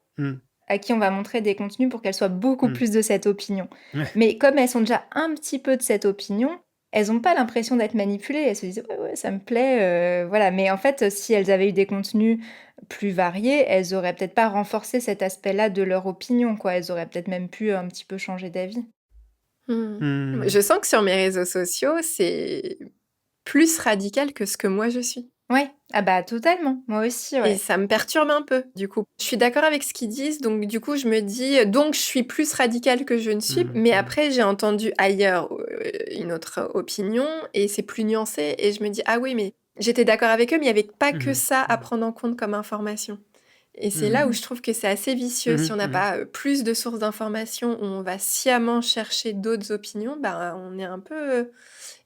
à qui on va montrer des contenus pour qu'elles soient beaucoup plus de cette opinion. Ouais. Mais comme elles sont déjà un petit peu de cette opinion, elles n'ont pas l'impression d'être manipulées. Elles se disent ouais, ça me plaît, voilà. Mais en fait, si elles avaient eu des contenus plus variés, elles auraient peut-être pas renforcé cet aspect-là de leur opinion, quoi. Elles auraient peut-être même pu un petit peu changer d'avis. Je sens que sur mes réseaux sociaux, c'est plus radical que ce que moi je suis. Ouais, ah bah totalement, moi aussi, ouais. Et ça me perturbe un peu, du coup. Je suis d'accord avec ce qu'ils disent, donc du coup, je me dis, donc je suis plus radicale que je ne suis, mais après, j'ai entendu ailleurs une autre opinion, et c'est plus nuancé, et je me dis, ah oui, mais j'étais d'accord avec eux, mais il n'y avait pas que ça à prendre en compte comme information. Et c'est là où je trouve que c'est assez vicieux. Si on n'a pas plus de sources d'informations, où on va sciemment chercher d'autres opinions, bah, on est un peu...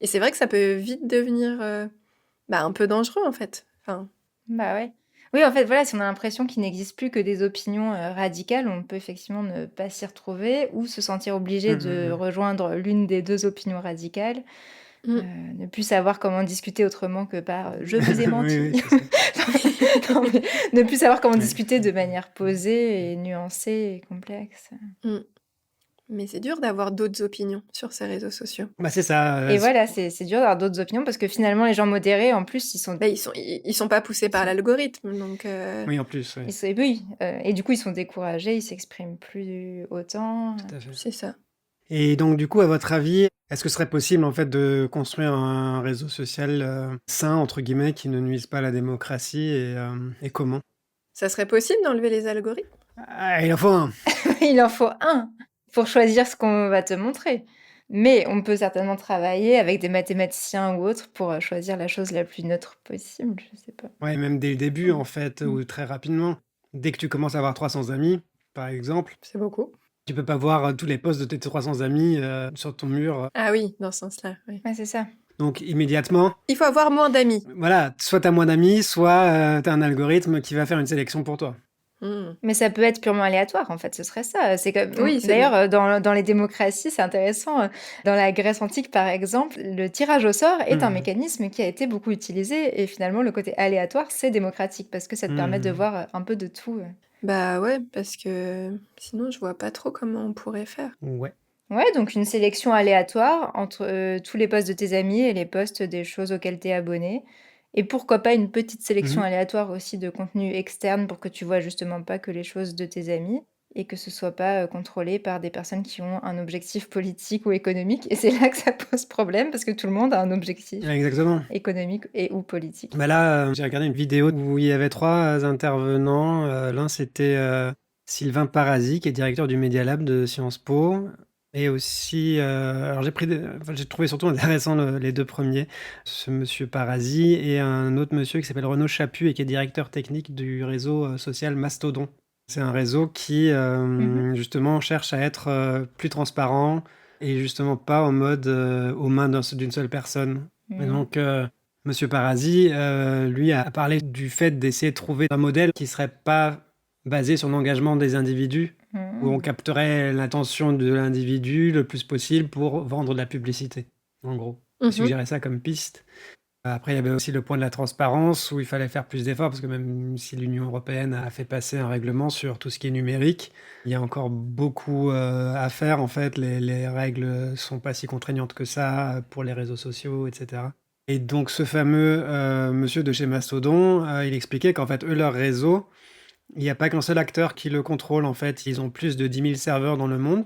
Et c'est vrai que ça peut vite devenir un peu dangereux, en fait. Enfin... Bah ouais. Oui, en fait, voilà, si on a l'impression qu'il n'existe plus que des opinions radicales, on peut effectivement ne pas s'y retrouver ou se sentir obligé de rejoindre l'une des deux opinions radicales. Ne plus savoir comment discuter autrement que par « je vous ai menti Oui, c'est non, mais ne plus savoir comment discuter de manière posée et nuancée et complexe. Mais c'est dur d'avoir d'autres opinions sur ces réseaux sociaux. Bah c'est ça. Et voilà, c'est dur d'avoir d'autres opinions parce que finalement, les gens modérés, en plus, ils sont... Bah, ils sont pas poussés par l'algorithme, donc... Oui, en plus, oui. Oui, et du coup, ils sont découragés, ils s'expriment plus autant. Tout à fait. C'est ça. Et donc, du coup, à votre avis, est-ce que ce serait possible, en fait, de construire un réseau social sain, entre guillemets, qui ne nuise pas à la démocratie, et comment? Ça serait possible d'enlever les algorithmes? Ah, il en faut un. Il en faut un pour choisir ce qu'on va te montrer. Mais on peut certainement travailler avec des mathématiciens ou autres pour choisir la chose la plus neutre possible, je sais pas. Ouais, même dès le début, en fait, ou très rapidement. Dès que tu commences à avoir 300 amis, par exemple, C'est beaucoup. tu peux pas voir tous les posts de tes 300 amis sur ton mur. Ah oui, dans ce sens-là, oui. Ouais, c'est ça. Donc, immédiatement, Il faut avoir moins d'amis. voilà, soit t'as moins d'amis, soit t'as un algorithme qui va faire une sélection pour toi. Mais ça peut être purement aléatoire, en fait, ce serait ça. C'est comme... Oui, c'est D'ailleurs, dans les démocraties, c'est intéressant. Dans la Grèce antique, par exemple, le tirage au sort est un mécanisme qui a été beaucoup utilisé. Et finalement, le côté aléatoire, c'est démocratique parce que ça te permet de voir un peu de tout. Bah ouais, parce que sinon, je vois pas trop comment on pourrait faire. Ouais. Ouais, donc une sélection aléatoire entre tous les posts de tes amis et les posts des choses auxquelles tu es abonné. Et pourquoi pas une petite sélection aléatoire aussi de contenu externe pour que tu vois justement pas que les choses de tes amis. et que ce soit pas contrôlé par des personnes qui ont un objectif politique ou économique. Et c'est là que ça pose problème parce que tout le monde a un objectif Exactement. économique et ou politique. Bah là, j'ai regardé une vidéo où il y avait 3 intervenants. L'un, c'était Sylvain Parasi, qui est directeur du Media Lab de Sciences Po. Et aussi, alors j'ai trouvé surtout intéressant les 2 premiers, ce monsieur Parasi et un autre monsieur qui s'appelle Renaud Chaput et qui est directeur technique du réseau social Mastodon. C'est un réseau qui, justement, cherche à être plus transparent et justement pas en mode aux mains d'une seule personne. Et donc, Monsieur Parasi, lui, a parlé du fait d'essayer de trouver un modèle qui serait pas basé sur l'engagement des individus, où on capterait l'attention de l'individu le plus possible pour vendre de la publicité, en gros. Il suggérait ça comme piste. Après, il y avait aussi le point de la transparence, où il fallait faire plus d'efforts, parce que même si l'Union européenne a fait passer un règlement sur tout ce qui est numérique, il y a encore beaucoup à faire. En fait, les règles sont pas si contraignantes que ça pour les réseaux sociaux, etc. Et donc, ce fameux monsieur de chez Mastodon, il expliquait qu'en fait, eux, leur réseau, il n'y a pas qu'un seul acteur qui le contrôle. En fait, ils ont plus de 10 000 serveurs dans le monde,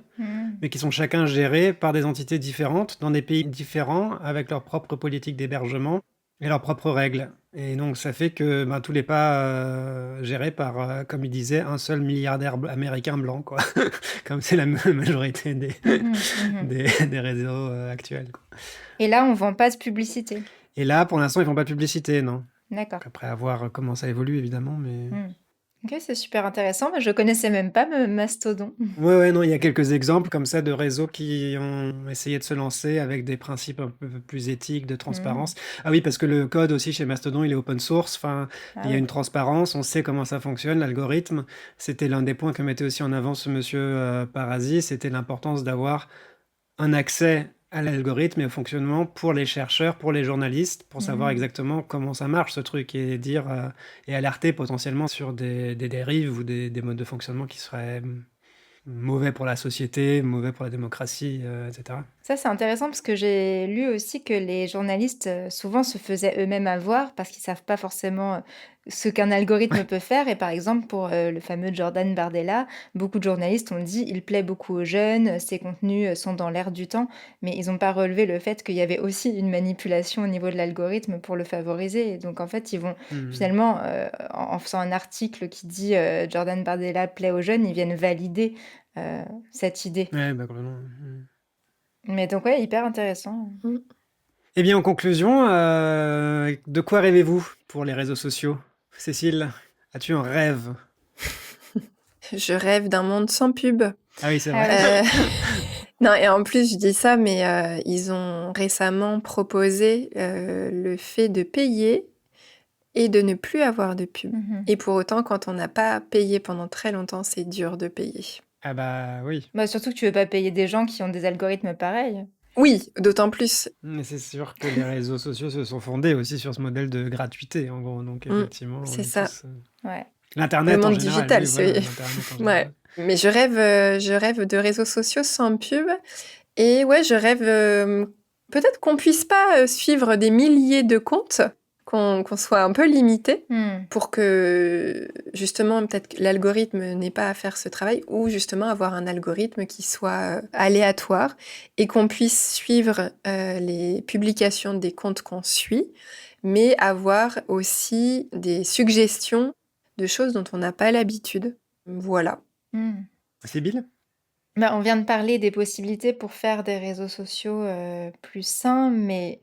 mais qui sont chacun gérés par des entités différentes, dans des pays différents, avec leur propre politique d'hébergement et leurs propres règles. Et donc, ça fait que tous les pas gérés par, comme il disait, un seul milliardaire américain blanc, quoi. Comme c'est la majorité des réseaux actuels, quoi. Et là, on vend pas de publicité. Et là, pour l'instant, ils font pas de publicité, non. D'accord. Après, à voir comment ça évolue, évidemment, mais... Ok, c'est super intéressant. Mais je connaissais même pas Mastodon. Ouais, non, il y a quelques exemples comme ça de réseaux qui ont essayé de se lancer avec des principes un peu plus éthiques, de transparence. Ah oui, parce que le code aussi chez Mastodon, il est open source. Enfin, il y a une transparence, on sait comment ça fonctionne, l'algorithme. C'était l'un des points que mettait aussi en avant ce monsieur Parasi, c'était l'importance d'avoir un accès à l'algorithme et au fonctionnement pour les chercheurs, pour les journalistes, pour savoir exactement comment ça marche ce truc et dire et alerter potentiellement sur des dérives ou des modes de fonctionnement qui seraient mauvais pour la société, mauvais pour la démocratie, etc. Ça, c'est intéressant parce que j'ai lu aussi que les journalistes souvent se faisaient eux-mêmes avoir parce qu'ils savent pas forcément ce qu'un algorithme peut faire. Et par exemple, pour le fameux Jordan Bardella, beaucoup de journalistes ont dit il plaît beaucoup aux jeunes, ses contenus sont dans l'air du temps, mais ils n'ont pas relevé le fait qu'il y avait aussi une manipulation au niveau de l'algorithme pour le favoriser. Et donc en fait, ils vont finalement, en faisant un article qui dit Jordan Bardella plaît aux jeunes, ils viennent valider cette idée. Ouais, complètement. Mais donc ouais, hyper intéressant. Eh bien, en conclusion, de quoi rêvez-vous pour les réseaux sociaux? Cécile, as-tu un rêve? Je rêve d'un monde sans pub. Ah oui, c'est vrai. Non, et en plus, je dis ça, mais ils ont récemment proposé le fait de payer et de ne plus avoir de pub. Et pour autant, quand on n'a pas payé pendant très longtemps, c'est dur de payer. Ah bah oui. Bah, surtout que tu veux pas payer des gens qui ont des algorithmes pareils. Oui, d'autant plus. Mais c'est sûr que les réseaux sociaux se sont fondés aussi sur ce modèle de gratuité, en gros. Donc effectivement, c'est on est ça. tous, Ouais. L'internet Le en monde général. digital, Oui, voilà, c'est... l'Internet en Ouais. général. Mais je rêve de réseaux sociaux sans pub. Et ouais, je rêve peut-être qu'on puisse pas suivre des milliers de comptes, qu'on soit un peu limité pour que justement peut-être que l'algorithme n'ait pas à faire ce travail ou justement avoir un algorithme qui soit aléatoire et qu'on puisse suivre les publications des comptes qu'on suit, mais avoir aussi des suggestions de choses dont on n'a pas l'habitude. Voilà. Sybille? Bah, on vient de parler des possibilités pour faire des réseaux sociaux plus sains, mais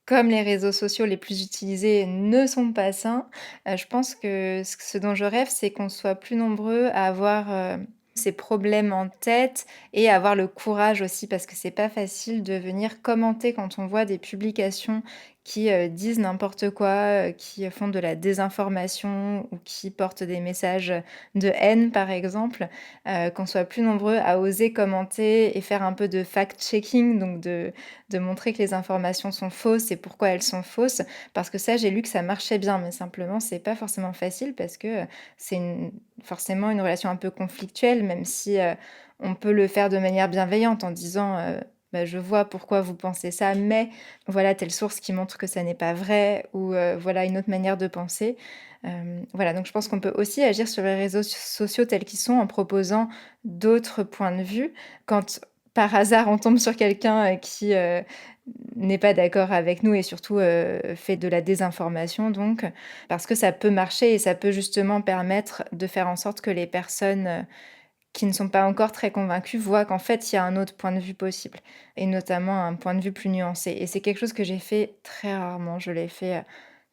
comme les réseaux sociaux les plus utilisés ne sont pas sains, je pense que ce dont je rêve, c'est qu'on soit plus nombreux à avoir ces problèmes en tête et à avoir le courage aussi, parce que c'est pas facile de venir commenter quand on voit des publications qui disent n'importe quoi, qui font de la désinformation ou qui portent des messages de haine, par exemple, qu'on soit plus nombreux à oser commenter et faire un peu de fact-checking, donc de montrer que les informations sont fausses et pourquoi elles sont fausses, parce que ça, j'ai lu que ça marchait bien, mais simplement, c'est pas forcément facile parce que c'est forcément une relation un peu conflictuelle, même si on peut le faire de manière bienveillante en disant bah, je vois pourquoi vous pensez ça, mais voilà telle source qui montre que ça n'est pas vrai ou voilà une autre manière de penser. Voilà, donc je pense qu'on peut aussi agir sur les réseaux sociaux tels qu'ils sont en proposant d'autres points de vue. Quand par hasard on tombe sur quelqu'un qui n'est pas d'accord avec nous et surtout fait de la désinformation, donc, parce que ça peut marcher et ça peut justement permettre de faire en sorte que les personnes qui ne sont pas encore très convaincus voient qu'en fait, il y a un autre point de vue possible et notamment un point de vue plus nuancé. Et c'est quelque chose que j'ai fait très rarement. Je l'ai fait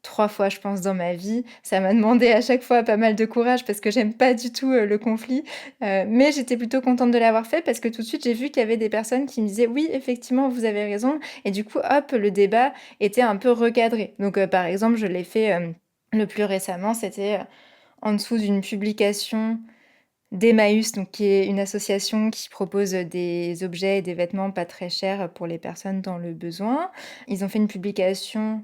3 fois, je pense, dans ma vie. Ça m'a demandé à chaque fois pas mal de courage parce que j'aime pas du tout le conflit. Mais j'étais plutôt contente de l'avoir fait parce que tout de suite, j'ai vu qu'il y avait des personnes qui me disaient oui, effectivement, vous avez raison. Et du coup, hop, le débat était un peu recadré. Donc, par exemple, je l'ai fait le plus récemment, c'était en dessous d'une publication d'Emmaüs, donc qui est une association qui propose des objets et des vêtements pas très chers pour les personnes dans le besoin. Ils ont fait une publication,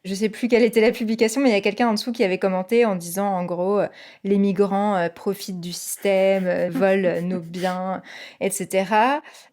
je sais plus quelle était la publication, mais il y a quelqu'un en dessous qui avait commenté en disant en gros les migrants profitent du système, volent nos biens, etc.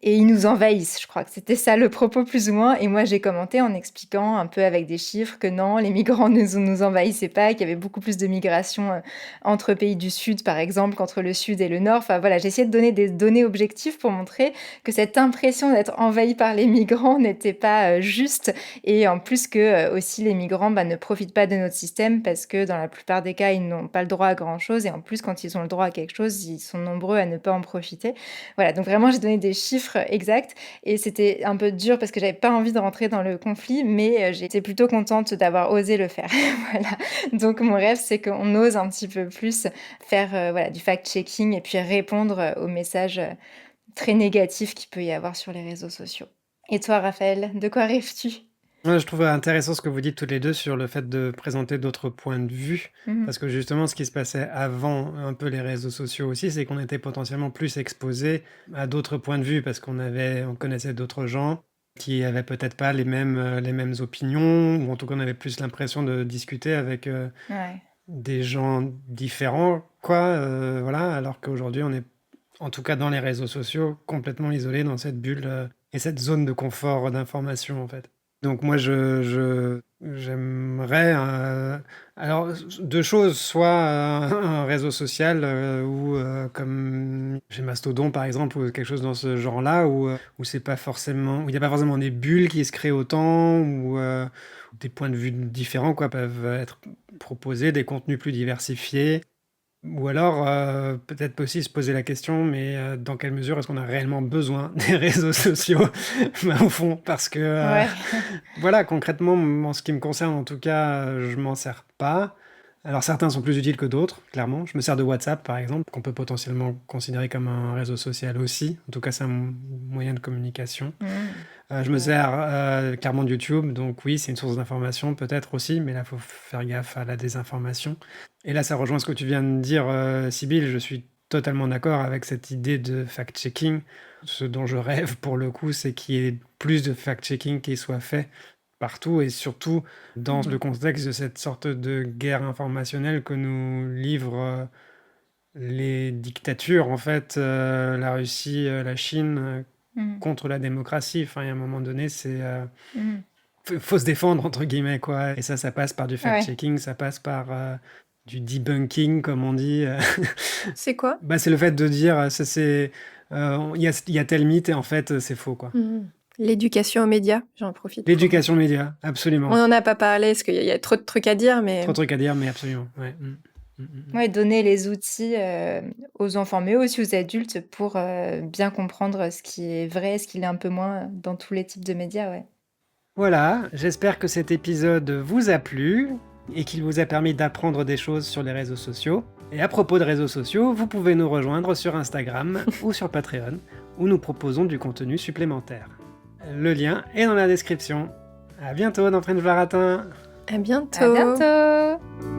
Et ils nous envahissent. Je crois que c'était ça le propos plus ou moins. Et moi j'ai commenté en expliquant un peu avec des chiffres que non, les migrants ne nous envahissaient pas, qu'il y avait beaucoup plus de migration entre pays du Sud par exemple qu'entre le Sud et le Nord. Enfin voilà, j'ai essayé de donner des données objectives pour montrer que cette impression d'être envahi par les migrants n'était pas juste. Et en plus que aussi les migrants ne profitent pas de notre système parce que dans la plupart des cas, ils n'ont pas le droit à grand-chose. Et en plus, quand ils ont le droit à quelque chose, ils sont nombreux à ne pas en profiter. Voilà, donc vraiment, j'ai donné des chiffres exacts. Et c'était un peu dur parce que j'avais pas envie de rentrer dans le conflit, mais j'étais plutôt contente d'avoir osé le faire. Voilà. Donc mon rêve, c'est qu'on ose un petit peu plus faire voilà, du fact-checking et puis répondre aux messages très négatifs qu'il peut y avoir sur les réseaux sociaux. Et toi, Raphaël, de quoi rêves-tu? Ouais, je trouve intéressant ce que vous dites toutes les deux sur le fait de présenter d'autres points de vue. Parce que justement, ce qui se passait avant un peu les réseaux sociaux aussi, c'est qu'on était potentiellement plus exposés à d'autres points de vue parce on connaissait d'autres gens qui avaient peut-être pas les mêmes opinions, ou en tout cas on avait plus l'impression de discuter avec Ouais. des gens différents, quoi. Voilà, alors qu'aujourd'hui on est, en tout cas dans les réseaux sociaux, complètement isolé dans cette bulle et cette zone de confort d'information en fait. Donc moi, j'aimerais, alors 2 choses, soit un réseau social ou comme chez Mastodon par exemple, ou quelque chose dans ce genre-là, où c'est pas forcément, où il n'y a pas forcément des bulles qui se créent autant, ou des points de vue différents quoi, peuvent être proposés, des contenus plus diversifiés. Ou alors, peut-être aussi se poser la question, mais dans quelle mesure est-ce qu'on a réellement besoin des réseaux sociaux? Au fond, parce que, Ouais. voilà, concrètement, en ce qui me concerne, en tout cas, je m'en sers pas. Alors certains sont plus utiles que d'autres, clairement. Je me sers de WhatsApp, par exemple, qu'on peut potentiellement considérer comme un réseau social aussi. En tout cas, c'est un moyen de communication. Je me sers clairement de YouTube, donc oui, c'est une source d'information peut-être aussi, mais là, il faut faire gaffe à la désinformation. Et là, ça rejoint ce que tu viens de dire, Sybille. Je suis totalement d'accord avec cette idée de fact-checking. Ce dont je rêve, pour le coup, c'est qu'il y ait plus de fact-checking qui soit fait partout, et surtout dans le contexte de cette sorte de guerre informationnelle que nous livrent les dictatures, en fait, la Russie, la Chine, contre la démocratie. Enfin, il y a un moment donné, c'est... faut se défendre, entre guillemets, quoi. Et ça passe par du fact-checking, ça passe par du debunking, comme on dit. C'est quoi? Bah, c'est le fait de dire, il y a tel mythe et en fait, c'est faux, quoi. L'éducation aux médias, j'en profite. L'éducation aux médias, absolument. On n'en a pas parlé, parce qu'il y a trop de trucs à dire, mais... Trop de trucs à dire, mais absolument, ouais. Ouais, donner les outils aux enfants, mais aussi aux adultes pour bien comprendre ce qui est vrai, ce qui l'est un peu moins dans tous les types de médias, ouais. Voilà, j'espère que cet épisode vous a plu et qu'il vous a permis d'apprendre des choses sur les réseaux sociaux. Et à propos de réseaux sociaux, vous pouvez nous rejoindre sur Instagram ou sur Patreon, où nous proposons du contenu supplémentaire. Le lien est dans la description. À bientôt dans French Baratin. À bientôt. À bientôt.